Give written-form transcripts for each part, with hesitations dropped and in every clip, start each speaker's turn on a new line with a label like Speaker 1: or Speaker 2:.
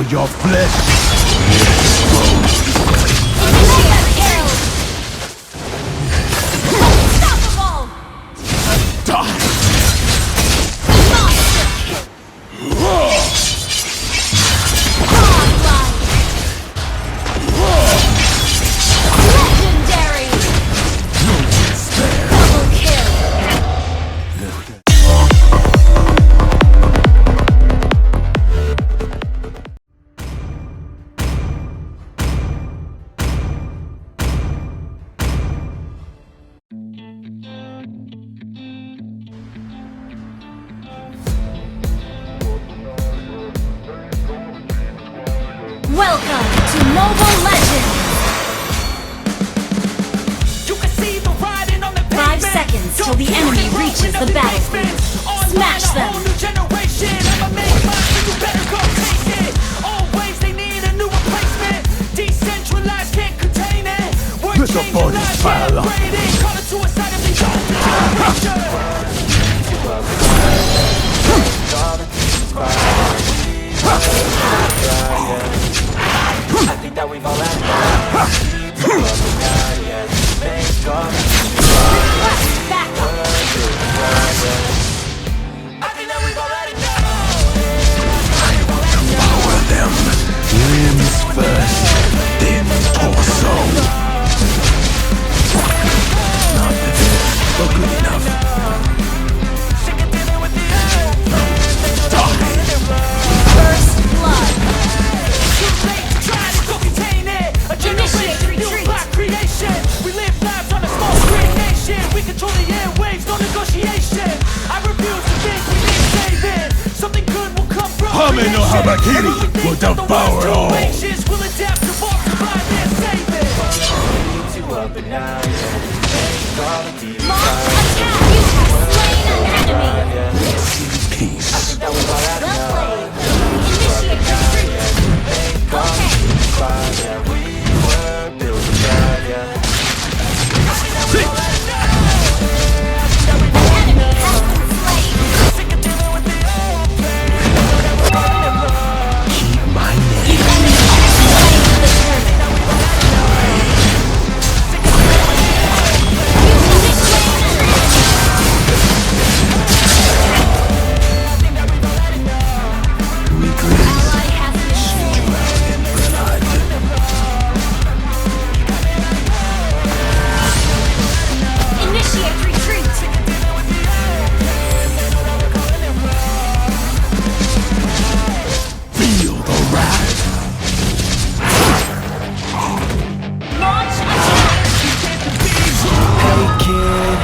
Speaker 1: for your flesh.
Speaker 2: Unstoppable!
Speaker 1: Die!
Speaker 2: Legendary! Double kill! Welcome to Mobile Legends!
Speaker 3: You can see the writing on the
Speaker 2: 5 seconds till the enemy reaches the battlefield. Smash them!
Speaker 3: Generation, I'ma make mine, so you better go take it. Always they need a new replacement. Decentralized, can't contain it. We're
Speaker 1: With the
Speaker 3: changing
Speaker 1: bodies
Speaker 3: lives,
Speaker 1: pile
Speaker 3: can't
Speaker 1: up.
Speaker 3: upgrade it. Call it suicide if they don't I think that we've all had
Speaker 2: Back up!
Speaker 3: I think that we've already
Speaker 1: Power them. Limbs first, then torso. Not the best, but good enough. Die!
Speaker 2: First blood!
Speaker 3: Initiate retreat! Creation. We live lives on a small screen nation. We control the airwaves, no negotiation. I refuse to think we need saving. Something good will come from
Speaker 1: Hame no Habakiri will devour all.
Speaker 3: We'll adapt to more, survive and save it.
Speaker 2: Launch attack! You have slain an enemy!
Speaker 1: Peace.
Speaker 2: Well played! Initiate retreat! Okay! Enemy has been slain!
Speaker 1: Keep my name.
Speaker 2: The enemy has slain the turret! You initiate
Speaker 1: Weaklings
Speaker 2: ally has been slain!
Speaker 1: drown in blood.
Speaker 2: Initiate retreat!
Speaker 1: Feel the wrath.
Speaker 2: Launch attack!
Speaker 4: Hey kid,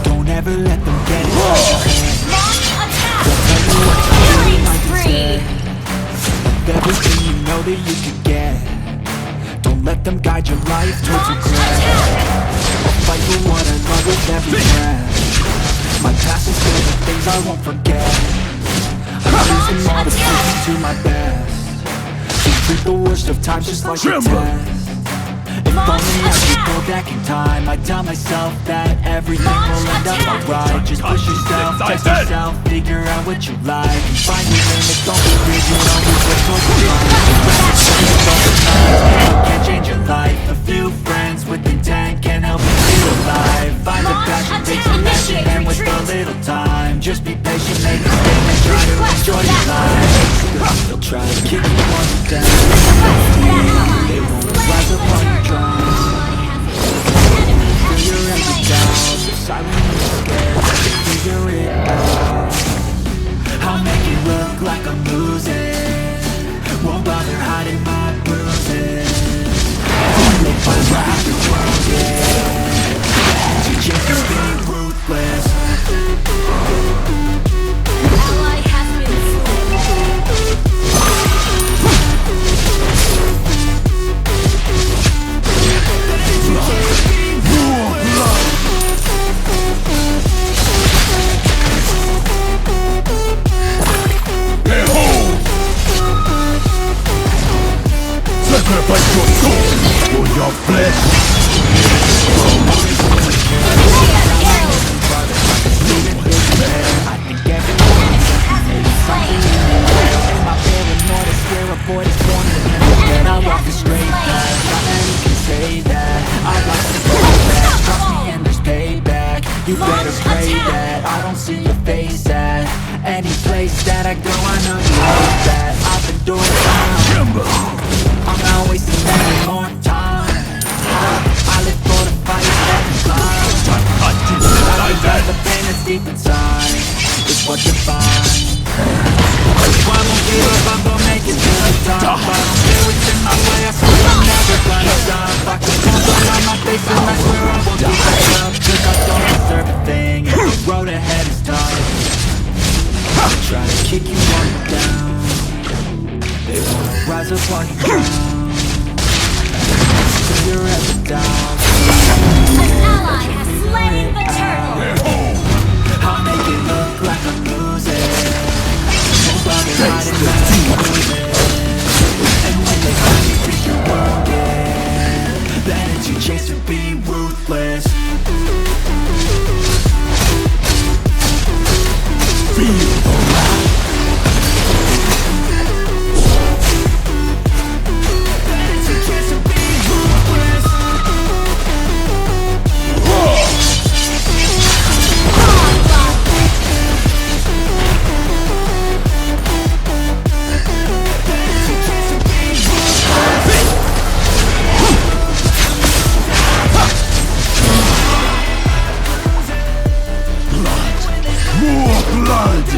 Speaker 4: don't ever let them get it.
Speaker 2: Launch attack! Killing spree!
Speaker 4: Of everything you know that you can get. Don't let them guide your life towards
Speaker 2: Launch
Speaker 4: regret.
Speaker 2: attack!
Speaker 4: I'll fight for what I love with every breath. My past is filled with things I won't forget. I'm using all the pieces to my best. So treat the worst of times just like a
Speaker 1: Tremble.
Speaker 4: test. If
Speaker 2: Launch
Speaker 4: only I could go
Speaker 2: attack.
Speaker 4: back in time, I'd tell myself that everything
Speaker 2: Launch
Speaker 4: will end up
Speaker 2: attack.
Speaker 4: alright. Just push yourself, test
Speaker 1: Excited.
Speaker 4: yourself, figure out what you like, and find your limits. Don't be rigid, always work towards the line. Can't change your life. A few friends with intent can help you feel alive. Find the
Speaker 2: Launch
Speaker 4: passion, take
Speaker 2: attack.
Speaker 4: some action,
Speaker 2: Initiate
Speaker 4: and with a
Speaker 2: retreat.
Speaker 4: little time, just be patient, make a statement, try to
Speaker 2: Request
Speaker 4: enjoy your
Speaker 2: backup.
Speaker 4: life. They'll try to kick you on the down. They won't rise up on your drown. Feel your every doubt. They're silently scared to figure it out. I'll make it look like I'm losing. Won't bother hiding my bruises. Make my life the world, yeah. Teaching to be ruthless.
Speaker 2: Ally has been
Speaker 1: Sacrifice your soul for your flesh.
Speaker 4: I think everyone has something in their head. My paranoid is scared of face at. Any place that I go, I know you hope that I've been doing fine. I'm not wasting any more time. I live for the fight that is climb. I realize the pain that's deep inside is what defines. I won't give up, I'm gonna make it to the top. I don't care what's in my way, I swear I'm never gonna stop. I can count on my face and I swear I won't give up. Cause I don't deserve a thing, and the road ahead is tough. Try to kick you while you're down. They wanna rise up while you're down. So you're at the down.
Speaker 2: An ally has slain the turtle.
Speaker 4: I'll make it look like I'm losing. Nobody hiding like I'm losing. And when they finally think you're wounded, then it's your chance to be ruthless. Feel alright. Then it's your chance to be ruthless.
Speaker 1: More blood!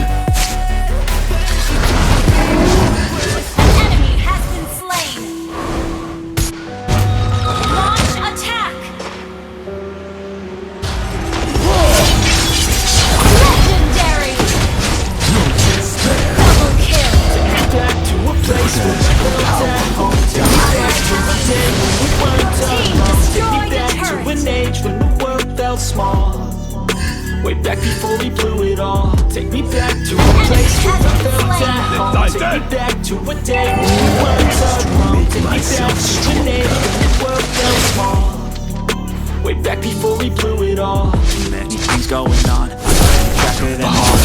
Speaker 2: An enemy has been slain. Launch attack. Legendary. Double kill.
Speaker 4: Back to a place where I felt at home. Take me back to a day when we weren't alone. Take me back to an age when the world felt small. Way back before we blew it all. Take me back to a place where I felt at home. Take me back to a day when we weren't alone. Take me back to an age when the world felt small. Way back before we blew it all. Too many things going on. Track of them all.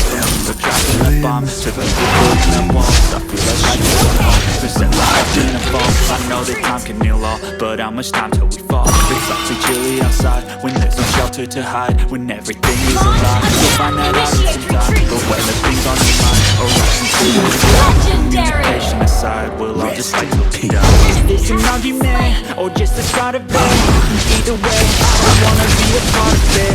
Speaker 4: But dropping the bombs to the building them walls. I feel like I don't know. Percent life in a fall. I know that time can heal all, but how much time till we fall? It's awfully chilly outside when there's no shelter to hide. When everything is a lie, you'll find that out in some time. But when the things on your mind are rushing to the sky, communication aside, we'll all just like looking down. Is this an argument or just the start of it? Either way, I don't wanna be a part of it.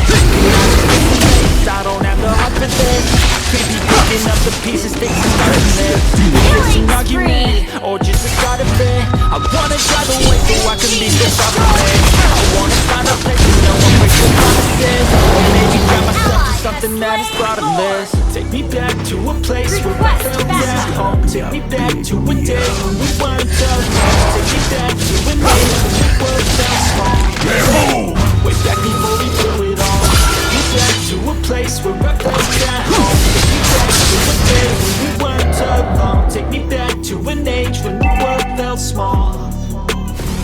Speaker 4: I don't have the heart for this. Can't be picking up the pieces, fixing starting this. Is this an argument or just the start of it? I wanna drive away so I can be so far away. I wanna find a place where no one breaks the promises. Or maybe grab myself to something that is bottomless. Take me back to a place where I felt at home. Take me back to a day when we weren't alone. Take me back to an age when the world felt small. Way back before we blew it all. Take me back to a place where I felt at home. Take me back to a day when we weren't alone. Take me back to an age when the world felt small.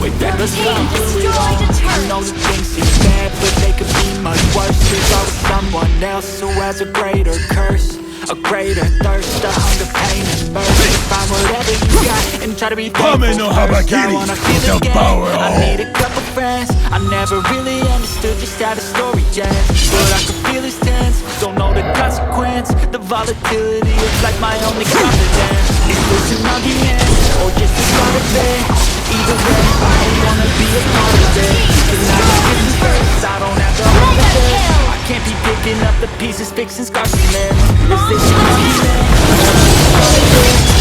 Speaker 4: Way back before we blew it all. I know that things seem bad, but they could be much worse. There's always someone else who has a greater curse, a greater thirst, a hunger, pain, and mercy. Find whatever you got and try to be thankful first. I wanna feel again, I need a couple friends. I never really understood just how the story ends, but I can feel his tense, don't know the consequence. The volatility is like my only confidence. Is this an argument or just a start of it? Either way, I don't wanna be a part of it. Cause I can get this first, I don't have the heart for this. I can't be picking up the pieces, fixing scars from this. Is this an argument?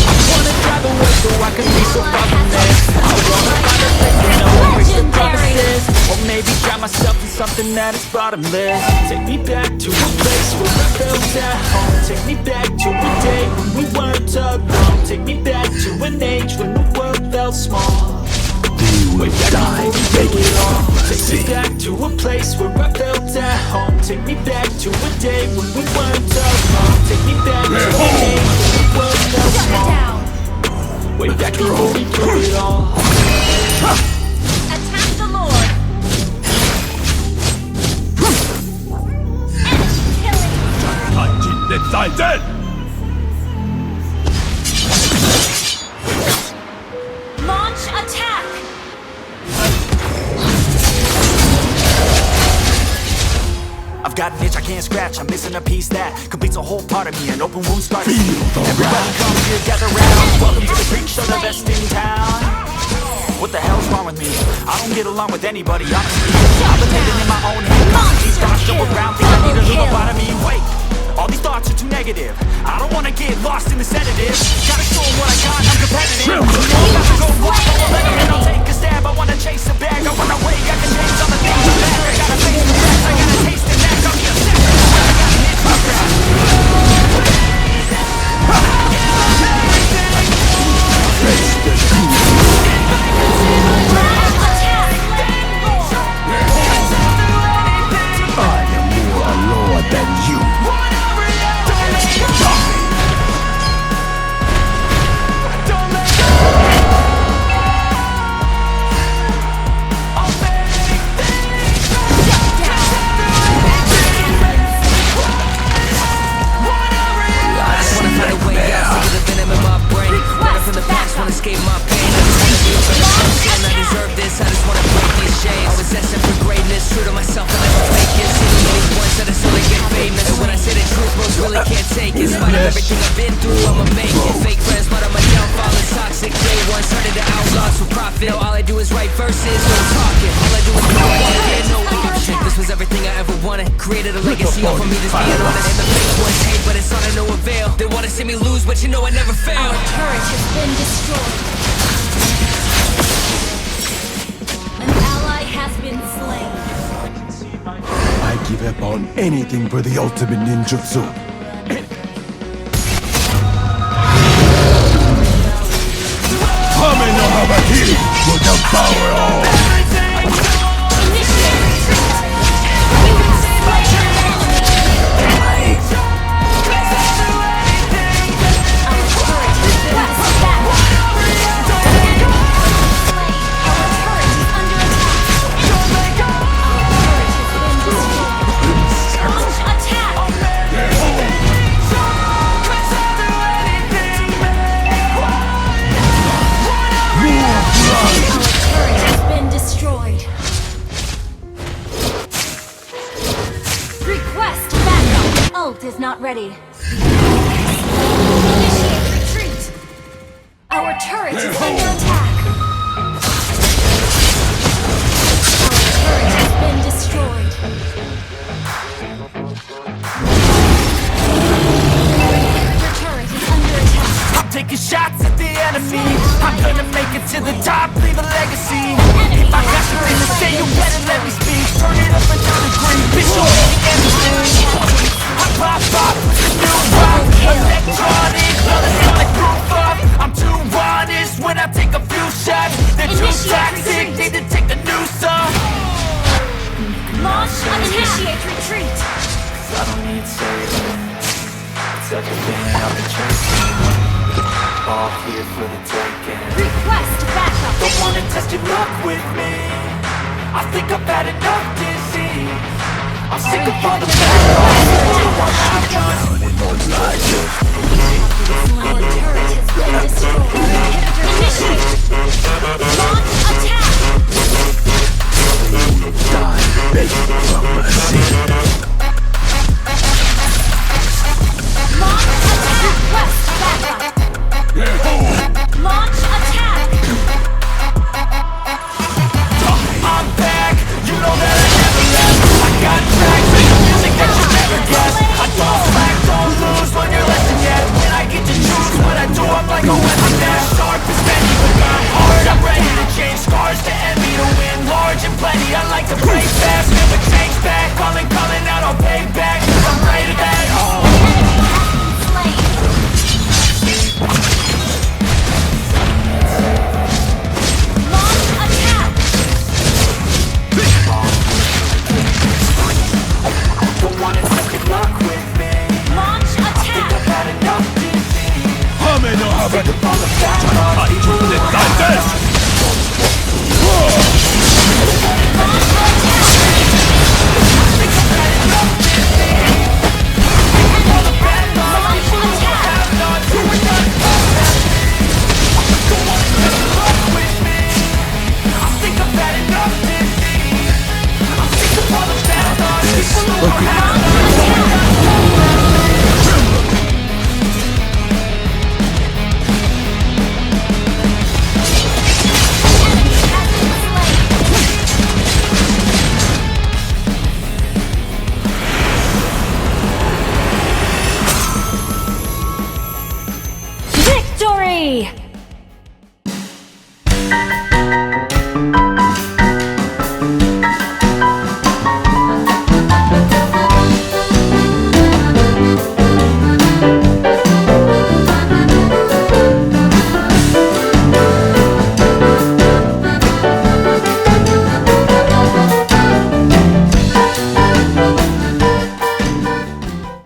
Speaker 4: I wanna drive away so I can be so far from this. I wanna find a place where no one breaks the promises. Or maybe drown myself in something that is bottomless. Take me back to a place where I felt at home. Take me back to a day when we weren't alone. Take me back to an age when the world felt small. Way back before we blew it all. Take me back to a place where I felt at home. Take me back to a day when we weren't alone. Take me back to an age when the world felt small. Way back before we blew it all.
Speaker 2: Attack the Lord. Enemy killing. Launch attack.
Speaker 4: I've got an itch I can't scratch, I'm missing a piece that completes a whole part of me. An open wound starts healing. Everybody come here, gather round. Welcome to the freak show, the best in town. What the hell's wrong with me? I don't get along with anybody, honestly. I've been living in my own head. These thoughts jump around, think I need a little lobotomy. Wait, all these thoughts are too negative. I don't wanna get lost in the sedative. Gotta show 'em what I got, I'm competitive. You know I'm about to go walk, I'll let 'em in, I'll take a stab. I wanna chase a bag, I wanna weigh, I can change all the things I'm back. I gotta face the facts, I gotta taste the knack. I'll be a sick, I got an itch to scratch.
Speaker 1: I am more lord than you.
Speaker 5: Escape my pain. I just wanna be open to something. I deserve this. I just wanna break these chains. Always destined for greatness. True to myself, I never fake it. See me once that I still get famous. And when I say the truth, most really can't take it. In spite of everything I've been through, I'ma make it. Fake friends, but on my downfall is toxic. Day one, started to outlaws for profit. Now all I do is write verses, no talking. All I do is do it. Yeah, no bullshit. This was everything I ever wanted. Created a legacy off of me, just being honest. And the fake ones hate, but it's all to no avail. They wanna see me lose, but you know I never fail.
Speaker 2: Our turret has been destroyed. An ally has been slain.
Speaker 1: I give up on anything for the ultimate ninjutsu. Coming of a heat will devour all.
Speaker 2: Initiate retreat. You have slain an enemy. Our turret has been back. Our turret is under attack. Our turret has been destroyed. Launch attack. Our turret has been destroyed. Request backup. Ult is not ready. Initiate retreat. Our turret is under attack. Our turret has been destroyed. Your turret is under attack.
Speaker 4: I'm taking shots at the enemy. I'm gonna make it to the top, leave a legacy. If I got something to say, you better let me speak. Turn it up another degree, visual anything. I pop up with the new rock. Electronic, all the sonic proof up. I'm too honest when I take a few shots. They're too toxic, need to take the noose off.
Speaker 2: Launch and initiate retreat.
Speaker 4: I don't need saving. It's everything I've been chasing. All here for the taking.
Speaker 2: Request backup.
Speaker 4: Don't wanna test your luck with me. I think I've had enough disease. I'm sick of all the bad. I'm out